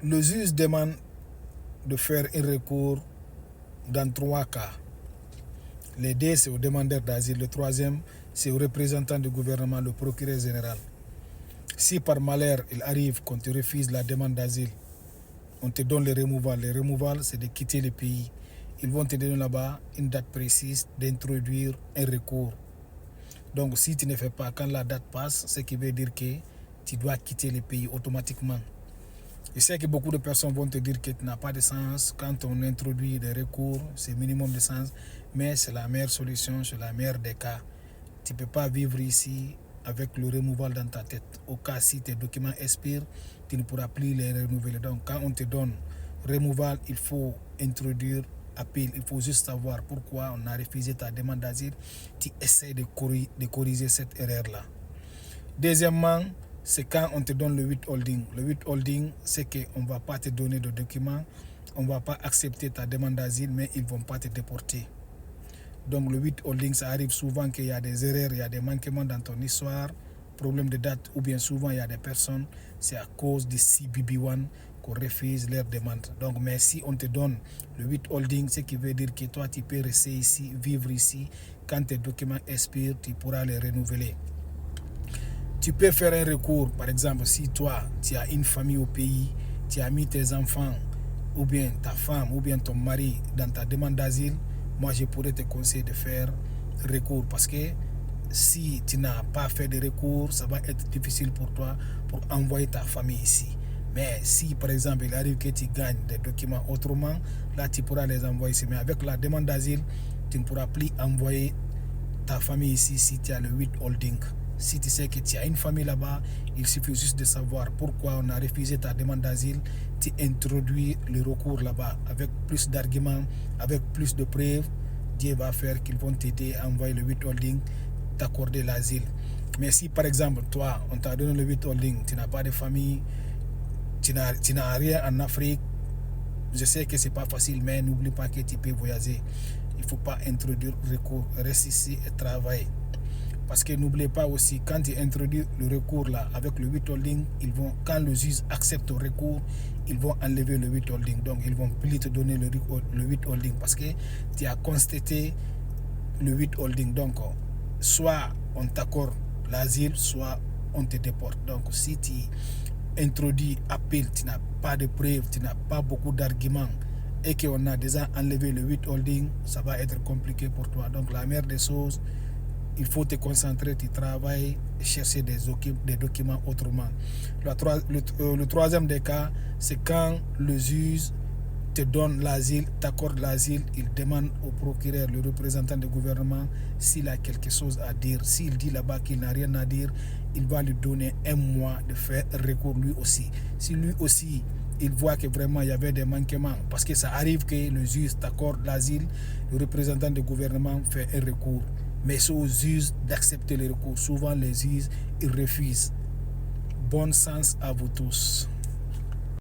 Le juge demande de faire un recours dans 3 cas. Les deux, c'est au demandeur d'asile. Le troisième, c'est au représentant du gouvernement, le procureur général. Si par malheur, il arrive qu'on te refuse la demande d'asile, on te donne le removal. Le removal, c'est de quitter le pays. Ils vont te donner là-bas une date précise d'introduire un recours. Donc, si tu ne fais pas, quand la date passe, ce qui veut dire que tu dois quitter le pays automatiquement. Je sais que beaucoup de personnes vont te dire que tu n'as pas de sens. Quand on introduit des recours, c'est minimum de sens. Mais c'est la meilleure solution, c'est la meilleure des cas. Tu ne peux pas vivre ici avec le removal dans ta tête. Au cas si tes documents expirent, tu ne pourras plus les renouveler. Donc quand on te donne removal, il faut introduire appel. Il faut juste savoir pourquoi on a refusé ta demande d'asile. Tu essaies de corriger cette erreur-là. Deuxièmement, c'est quand on te donne le withholding. Le withholding, c'est qu'on ne va pas te donner de documents, on ne va pas accepter ta demande d'asile, mais ils ne vont pas te déporter. Donc le withholding, ça arrive souvent qu'il y a des erreurs, il y a des manquements dans ton histoire, problème de date, ou bien souvent il y a des personnes, c'est à cause du CBP-1 qu'on refuse leur demande. Donc mais si on te donne le withholding, ce qui veut dire que toi tu peux rester ici, vivre ici, quand tes documents expirent, tu pourras les renouveler. Tu peux faire un recours, par exemple, si toi, tu as une famille au pays, tu as mis tes enfants, ou bien ta femme, ou bien ton mari dans ta demande d'asile, moi je pourrais te conseiller de faire recours parce que si tu n'as pas fait de recours, ça va être difficile pour toi pour envoyer ta famille ici. Mais si par exemple il arrive que tu gagnes des documents autrement, là tu pourras les envoyer ici. Mais avec la demande d'asile, tu ne pourras plus envoyer ta famille ici si tu as le withholding. Si tu sais que tu as une famille là-bas, il suffit juste de savoir pourquoi on a refusé ta demande d'asile. Tu introduis le recours là-bas avec plus d'arguments, avec plus de preuves. Dieu va faire qu'ils vont t'aider à envoyer le withholding, t'accorder l'asile. Mais si par exemple, toi, on t'a donné le withholding, tu n'as pas de famille, tu n'as rien en Afrique, je sais que ce n'est pas facile, mais n'oublie pas que tu peux voyager. Il ne faut pas introduire le recours, reste ici et travaille. Parce que n'oubliez pas aussi, quand tu introduis le recours là avec le withholding, quand le juge accepte le recours, ils vont enlever le withholding. Donc ils vont plus te donner le withholding parce que tu as constaté le withholding. Donc soit on t'accorde l'asile, soit on te déporte. Donc si tu introduis appel, tu n'as pas de preuves, tu n'as pas beaucoup d'arguments et qu'on a déjà enlevé le withholding, ça va être compliqué pour toi. Donc la meilleure des choses, il faut te concentrer, tu travailles, chercher des documents autrement. Le troisième des cas, c'est quand le juge te donne l'asile, t'accorde l'asile, il demande au procureur, le représentant du gouvernement, s'il a quelque chose à dire. S'il dit là-bas qu'il n'a rien à dire, il va lui donner 1 mois de faire recours lui aussi. Si lui aussi, il voit que vraiment il y avait des manquements, parce que ça arrive que le juge t'accorde l'asile, le représentant du gouvernement fait un recours. Mais c'est aux juges d'accepter les recours. Souvent, les juges, ils refusent. Bon sens à vous tous.